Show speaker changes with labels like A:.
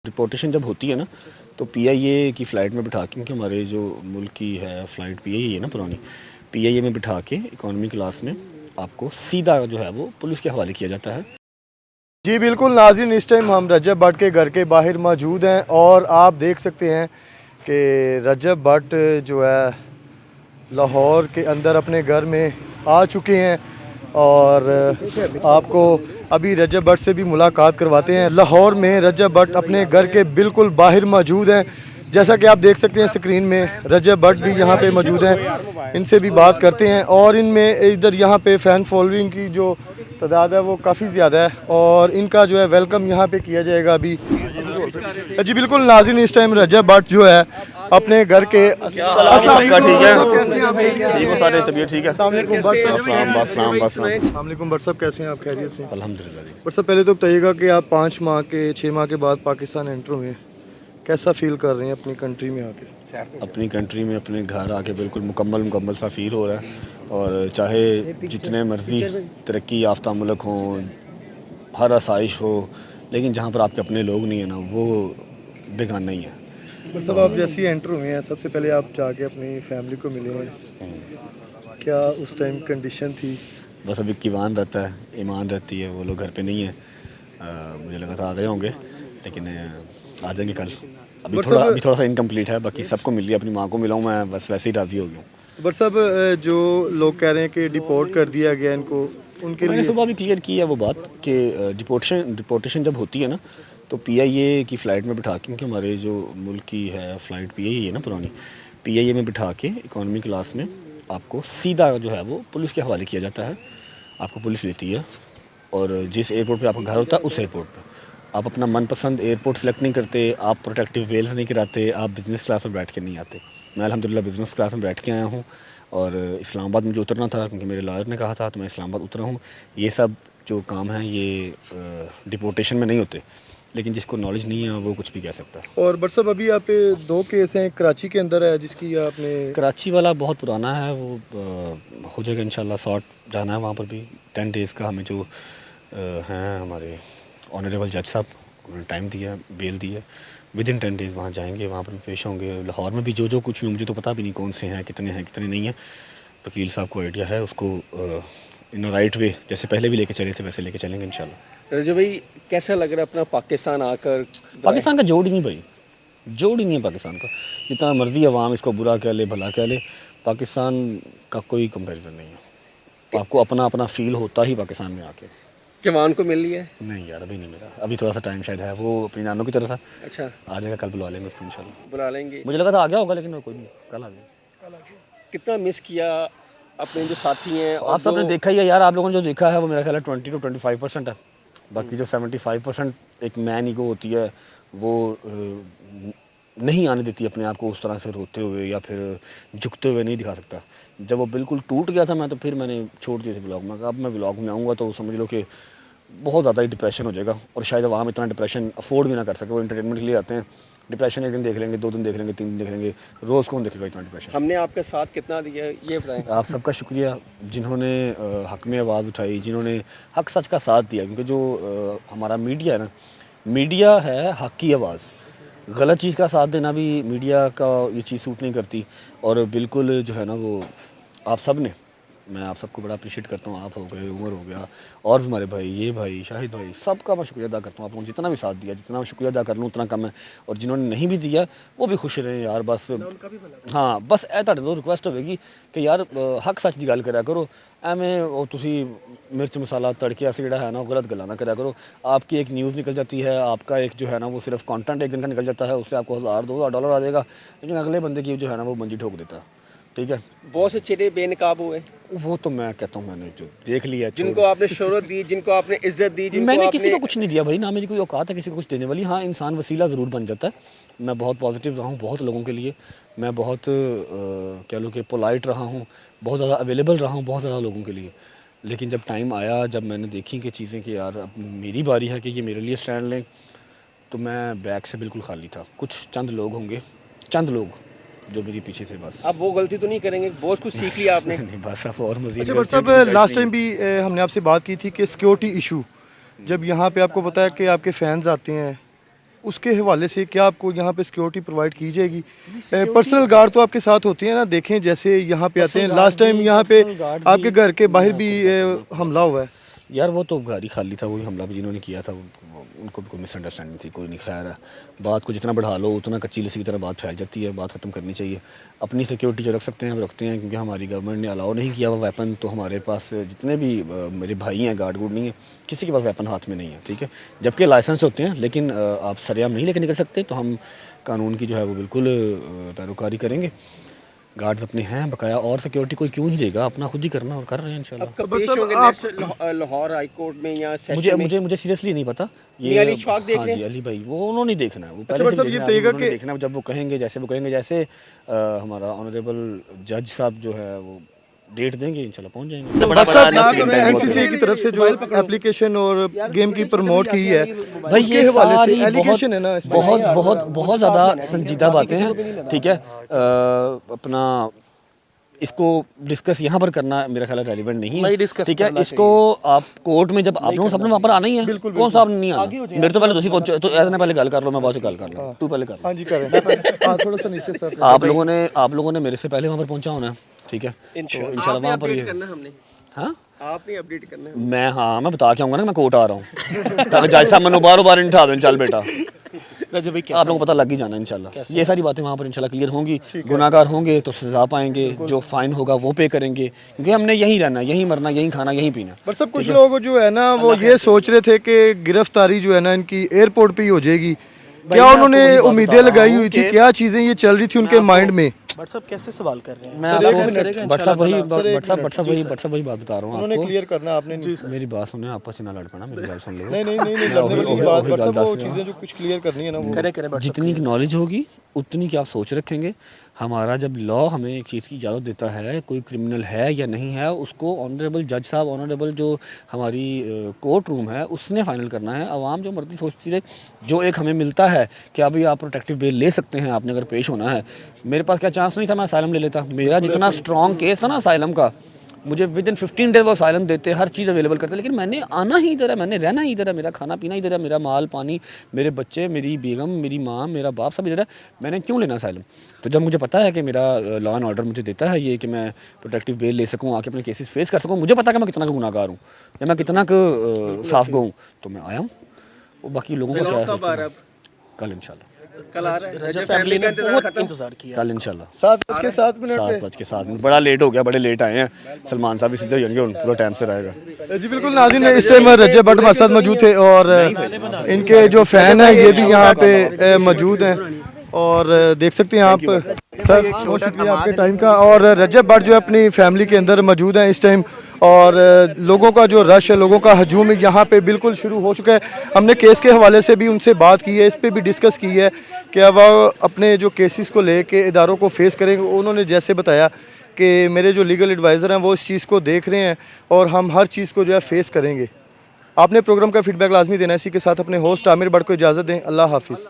A: Deportation जब होती है ना तो पीआईए की फ़्लाइट में बिठा के, क्योंकि हमारे जो मुल्क की है फ़्लाइट पीआईए है ना पुरानी, पीआईए में बिठा के इकॉनमी क्लास में आपको सीधा जो है वो पुलिस के हवाले किया जाता है।
B: जी बिल्कुल नाज़रीन, इस टाइम हम रजब भट्ट के घर के बाहर मौजूद हैं और आप देख सकते हैं कि रजब भट्ट जो है लाहौर के अंदर अपने घर में आ चुके हैं और आपको अभी रजब भट्ट से भी मुलाकात करवाते हैं। लाहौर में रजब भट्ट अपने घर के बिल्कुल बाहर मौजूद हैं। जैसा कि आप देख सकते हैं स्क्रीन में, रजब भट्ट भी यहाँ पे मौजूद हैं। इनसे भी बात करते हैं और इनमें इधर यहाँ पे फ़ैन फॉलोइंग की जो तादाद है वो काफ़ी ज़्यादा है और इनका जो है वेलकम यहाँ पे किया जाएगा अभी। जी बिल्कुल नाज़रीन, इस टाइम रजब भट्ट जो है अपने घर के भट्ट साहब कैसे हैं आप? खैरियत से?
A: अल्हम्दुलिल्लाह जी।
B: भट्ट साहब पहले तो बताइएगा कि आप 6 माह के बाद पाकिस्तान एंटर हुए, कैसा फील कर रहे हैं अपनी कंट्री में आके?
A: अपनी कंट्री में अपने घर आके बिल्कुल मुकम्मल सा फील हो रहा है और चाहे जितने मर्ज़ी तरक्की याफ्ता मुल्क हों, हर आसाइश हो, लेकिन जहाँ पर आपके अपने लोग नहीं है ना वो बेगाना ही है।
B: भट्ट साहब आप जैसे ही एंटर हुए हैं सबसे पहले आप जाके अपनी फैमिली को मिले हैं, क्या उस टाइम कंडीशन थी?
A: बस अभी कीवान रहता है, ईमान रहती है, वो लोग घर पे नहीं है। मुझे लगा था आ गए होंगे लेकिन आ जाएंगे कल। अभी थोड़ा सा इनकम्प्लीट है, बाकी सबको मिल लिया, अपनी माँ को मिला हूँ मैं, बस वैसे ही राज़ी हो गया हूँ।
B: भट्ट साहब जो लोग कह रहे हैं कि डिपोर्ट कर दिया गया इनको, उनके
A: मैंने
B: लिए
A: सुबह भी क्लियर की है वो बात कि डिपोर्टेशन जब होती है ना तो पीआईए की फ़्लाइट में बिठा के, क्योंकि हमारे जो मुल्क की है फ़्लाइट पीआईए है ना पुरानी, पीआईए में बिठा के इकॉनमी क्लास में आपको सीधा जो है वो पुलिस के हवाले किया जाता है। आपको पुलिस लेती है और जिस एयरपोर्ट पे आपका घर होता है उस एयरपोर्ट पे आप अपना मनपसंद एयरपोर्ट सेलेक्ट नहीं करते, आप प्रोटेक्टिव वेल्स नहीं कराते, आप बिज़नेस क्लास में बैठ के नहीं आते। मैं अल्हम्दुलिल्लाह बिज़नेस क्लास में बैठ के आया हूँ और इस्लामाबाद मुझे उतरना था क्योंकि मेरे लॉयर ने कहा था, तो मैं इस्लामाबाद उतरा हूँ। ये सब जो काम हैं ये डिपोर्टेशन में नहीं होते, लेकिन जिसको नॉलेज नहीं है वो कुछ भी कह सकता है।
B: और भट्ट साहब अभी आप पे 2 केस हैं, कराची के अंदर है जिसकी आपने,
A: कराची वाला बहुत पुराना है, वो हो जाएगा इंशाल्लाह, सॉर्ट जाना है वहाँ पर भी। 10 डेज़ का हमें जो हैं हमारे ऑनरेबल जज साहब, उन्होंने टाइम दिया, बेल दी है, विद इन 10 डेज़ वहाँ जाएंगे, वहाँ पर भी पेश होंगे। लाहौर में भी जो कुछ भी, मुझे तो पता भी नहीं कौन से हैं कितने नहीं हैं, वकील साहब को आइडिया है, उसको इन राइट वे जैसे पहले भी लेके चले थे वैसे लेके चलेंगे इंशाल्लाह।
C: रजब भाई कैसा लग रहा है अपना पाकिस्तान आकर?
A: पाकिस्तान का जोड़ ही नहीं भाई, जोड़ ही नहीं है पाकिस्तान का। जितना मर्जी अवाम इसको बुरा कह ले भला कह ले, पाकिस्तान का कोई कंपैरिजन नहीं है। आपको अपना अपना फील होता ही पाकिस्तान में आके।
C: जवान को मिल लिया है?
A: नहीं यार अभी नहीं मिला, अभी थोड़ा सा टाइम शायद है, वो अपनी नानों की तरफ था।
C: अच्छा,
A: आ जाएगा, कल बुला लेंगे उसको इंशाल्लाह।
C: बुला लेंगे।
A: मुझे लगा था आ गया होगा लेकिन कोई नहीं, कल आ गया।
C: कितना मिस किया अपने जो साथी हैं? और
A: आप सबने देखा ही है यार, आप लोगों ने जो देखा है वो मेरा ख्याल है 20 to 25% है। बाकी जो 75% एक मैन ईगो होती है वो नहीं आने देती अपने आप को उस तरह से रोते हुए या फिर झुकते हुए नहीं दिखा सकता। जब वो बिल्कुल टूट गया था मैं, तो फिर मैंने छोड़ दिए थे व्लॉग में। अब मैं व्लॉग में आऊँगा तो समझ लो कि बहुत ज़्यादा ही डिप्रेशन हो जाएगा और शायद वहाँ इतना डिप्रेशन अफोर्ड भी ना कर सके। वो एंटरटेनमेंट के लिए आते हैं, डिप्रेशन एक दिन देख लेंगे, 2 दिन देख लेंगे, 3 दिन देख लेंगे, रोज़ कौन देखेगा इतना डिप्रेशन।
C: हमने आपका साथ कितना दिया है ये बताएं।
A: आप सबका शुक्रिया जिन्होंने हक़ में आवाज़ उठाई, जिन्होंने हक़ सच का साथ दिया, क्योंकि जो हमारा मीडिया है ना, मीडिया है हक़ की आवाज़। गलत चीज़ का साथ देना भी मीडिया का ये चीज़ सूट नहीं करती। और बिल्कुल जो है ना वो आप सब ने, मैं आप सबको बड़ा अप्रिशिएट करता हूँ। आप हो गए, उमर हो गया, और भी हमारे भाई, ये भाई, शाहिद भाई, सबका मैं शुक्रिया अदा करता हूँ। आप लोगों ने जितना भी साथ दिया, जितना शुक्रिया अदा कर लूँ उतना कम है। और जिन्होंने नहीं भी दिया वो भी खुश रहें यार, बस हाँ बस ਤੁਹਾਡੇ ਤੋਂ रिक्वेस्ट होगी कि यार हक सच की गल करा करो, ਐਵੇਂ ਉਹ ਤੁਸੀਂ मिर्च मसाला तड़के ऐसे ਜਿਹੜਾ है ना गलत गल्ला ना करा करो। आपकी एक न्यूज़ निकल जाती है, आपका एक जो है ना वो सिर्फ कंटेंट एक दिन का निकल जाता है, उससे आपको $1000-2000 आ जाएगा, लेकिन अगले बंदे की जो है ना वो मंजी ठोक देता है। ठीक है,
C: बहुत से चेहरे बेनकाब हुए,
A: वो तो मैं कहता हूँ मैंने जो देख लिया,
C: जिनको आपने शोहरत दी, जिनको आपने इज्जत दी, जिनको
A: मैंने
C: आपने...
A: किसी को कुछ नहीं दिया भाई, ना मेरी कोई औकात है किसी को कुछ देने वाली। हाँ इंसान वसीला ज़रूर बन जाता है। मैं बहुत पॉजिटिव रहा हूँ बहुत लोगों के लिए, मैं बहुत कह लो कि पोलाइट रहा हूँ, बहुत ज़्यादा अवेलेबल रहा हूँ बहुत ज़्यादा लोगों के लिए। लेकिन जब टाइम आया, जब मैंने देखी कि चीज़ें कि यार अब मेरी बारी है कि ये मेरे लिए स्टैंड लें, तो मैं बैग से बिल्कुल खाली था। कुछ चंद लोग होंगे, चंद लोग जो मेरे पीछे थे, बस।
C: अब वो गलती तो नहीं करेंगे, बहुत कुछ सीख लिया आपने।
A: नहीं बस अब और मज़ीद।
B: अच्छा भट्ट साहब लास्ट टाइम भी हमने आपसे बात की थी कि सिक्योरिटी इशू, जब यहाँ पे आपको पता है कि आपके फैंस आते हैं اس کے حوالے سے کیا آپ کو یہاں پہ سیکیورٹی پرووائڈ کی جائے گی؟ پرسنل گارڈ تو آپ کے ساتھ ہوتی ہیں نا، دیکھیں جیسے یہاں پہ آتے ہیں، لاسٹ ٹائم یہاں پہ آپ کے گھر کے باہر بھی حملہ ہوا ہے.
A: یار وہ تو گاڑی خالی تھا، وہی حملہ بھی جنہوں نے کیا تھا ان کو بھی کوئی مس انڈرسٹینڈنگ تھی، کوئی نہیں. خیر ہے، بات کو جتنا بڑھا لو اتنا کچی لسی کی طرح بات پھیل جاتی ہے. بات ختم کرنی چاہیے. اپنی سیکیورٹی جو رکھ سکتے ہیں ہم رکھتے ہیں، کیونکہ ہماری گورنمنٹ نے الاؤ نہیں کیا وہ ویپن. تو ہمارے پاس جتنے بھی میرے بھائی ہیں گارڈ گوڈ نہیں ہیں، کسی کے پاس ویپن ہاتھ میں نہیں ہے، ٹھیک ہے. جبکہ لائسنس ہوتے ہیں، لیکن آپ سریعام نہیں لے کے نکل سکتے. تو ہم قانون کی جو ہے وہ بالکل پیروکاری کریں گے. گارڈز اپنے ہیں بقایا، اور سیکیورٹی کوئی کیوں نہیں دے گا، اپنا خود ہی کرنا اور کر رہے ہیں انشاءاللہ.
C: اب کب پیش ہوں گے نیکسٹ لاہور ہائی کورٹ میں یا سیشن میں؟
A: مجھے سیریسلی نہیں پتا.
C: یہ علی اشفاق دیکھ رہے ہیں؟
A: جی علی بھائی وہ انہوں نے دیکھنا ہے، وہ
B: اچھا بٹ صاحب یہ بتائیے گا کہ
A: دیکھنا جب وہ کہیں گے، جیسے ہمارا آنریبل جج صاحب جو ہے وہ ڈیٹ دیں گے، انشاءاللہ پہنچ جائیں گے.
B: بٹ صاحب این سی سی کی طرف سے جو اپلیکیشن اور گیم کی پروموٹ کی ہے
A: بھائی،
B: اس کے
A: یہ
B: حوالے سے
A: ساری
B: ایلیگیشن ہے نا اس میں.
A: بہت زیادہ سنجیدہ باتیں ہیں، ٹھیک ہے. اپنا اس کو ڈسکس یہاں پر کرنا میرا خیال ہے ریلیونٹ نہیں ہے، ٹھیک ہے. اس کو آپ کورٹ میں جب آپ لوگوں سب نے وہاں پر آنا ہی ہے، کون صاحب نہیں آنا. میرے تو پہلے تو پہنچے تو ایسا پہلے گل کر لو، میں بعد سے گل کر لوں. تو پہلے کر لو.
B: ہاں جی کریں تھوڑا سا نیچے سر.
A: آپ لوگوں نے میرے سے پہلے وہاں پر پہنچا ہونا ہے، ٹھیک ہے. انشاءاللہ وہاں پر یہ ہاں
C: آپ نے اپڈیٹ کرنا ہے.
A: میں بتا کے آؤں گا نا میں کورٹ آ رہا ہوں، تاکہ جج صاحب میں باروں بار اٹھا دیں. چل بیٹا آپ لوگوں کو پتہ لگ ہی جانا انشاءاللہ. یہ ساری باتیں وہاں پر انشاءاللہ کلیئر ہوں گی. گناہ گار ہوں گے تو سزا پائیں گے، جو فائن ہوگا وہ پے کریں گے، کیونکہ ہم نے یہیں رہنا، یہیں مرنا، یہیں کھانا، یہیں پینا.
B: پر سب کچھ لوگ جو ہے نا وہ یہ سوچ رہے تھے کہ گرفتاری جو ہے نا ان کی ایئرپورٹ پہ ہی ہو جائے گی. کیا انہوں نے امیدیں لگائی ہوئی تھی، کیا چیزیں یہ چل رہی تھی ان کے مائنڈ میں؟
D: بٹ صاحب کیسے سوال کر رہے ہیں؟
A: میں آپ کو بٹ صاحب وہی بات بتا رہا ہوں
B: انہوں
A: آپ
B: نے
A: کو.
B: کلیئر کرنا آپ نے.
A: میری بات سنیں، آپس سے نہ لڑ پڑنا، میری بات سن لو.
B: نہیں لڑنے والی بات بٹ صاحب وہ چیزیں جو کچھ کلیئر کرنی ہے نا وہ
D: کریں
A: جتنی کی نالج ہوگی اتنی کی آپ سوچ رکھیں گے. ہمارا جب لا ہمیں ایک چیز کی اجازت دیتا ہے، کوئی کرمنل ہے یا نہیں ہے، اس کو آنریبل جج صاحب، آنریبل جو ہماری کورٹ روم ہے اس نے فائنل کرنا ہے. عوام جو مرضی سوچتی ہے، جو ایک ہمیں ملتا ہے کہ ابھی آپ پروٹیکٹیو بیل لے سکتے ہیں، آپ نے اگر پیش ہونا ہے. میرے پاس کیا چانس نہیں تھا، میں اسائلم لے لیتا. میرا جتنا اسٹرانگ کیس تھا نا اسائلم کا، مجھے ود ان 15 ڈیز وہ اسائلم دیتے، ہر چیز اویلیبل کرتے. لیکن میں نے آنا ہی ادھر ہے، میں نے رہنا ہی ادھر ہے، میرا کھانا پینا ادھر ہے، میرا مال پانی، میرے بچے، میری بیگم، میری ماں، میرا باپ سب ادھر ہے. میں نے کیوں لینا اسائلم؟ تو جب مجھے پتا ہے کہ میرا لا اینڈ آرڈر مجھے دیتا ہے یہ کہ میں پروٹیکٹیو بیل لے سکوں، آ کے اپنے کیسز فیس کر سکوں، مجھے پتا کہ میں کتنا کا گناہ گار ہوں یا میں کتنا کا صاف گو ہوں، تو میں آیا ہوں. وہ باقی لوگوں کو کیا، کل انشاءاللہ
C: کل آ رہا ہے.
D: رجب فیملی نے بہت انتظار کیا.
A: کل انشاءاللہ
B: 7:07
A: بڑا لیٹ ہو گیا، بڑے لیٹ آئے ہیں. سلمان صاحب بھی سیدھے ہو جائیں گے، پورا ٹائم سے رہے گا.
B: جی بالکل ناظرین، اس ٹائم رجب بٹ ہمارے ساتھ موجود تھے اور ان کے جو فین ہیں یہ بھی یہاں پہ موجود ہیں اور دیکھ سکتے ہیں آپ. سر بہت شکریہ آپ کے ٹائم کا. اور رجب بٹ جو اپنی فیملی کے اندر موجود ہیں اس ٹائم، اور لوگوں کا جو رش ہے، لوگوں کا ہجوم یہاں پہ بالکل شروع ہو چکا ہے. ہم نے کیس کے حوالے سے بھی ان سے بات کی ہے، اس پہ بھی ڈسکس کی ہے کہ وہ اپنے جو کیسز کو لے کے اداروں کو فیس کریں گے. انہوں نے جیسے بتایا کہ میرے جو لیگل ایڈوائزر ہیں وہ اس چیز کو دیکھ رہے ہیں اور ہم ہر چیز کو جو ہے فیس کریں گے. آپ نے پروگرام کا فیڈ بیک لازمی دینا ہے. اسی کے ساتھ اپنے ہوسٹ عامر بٹ کو اجازت دیں. اللہ حافظ.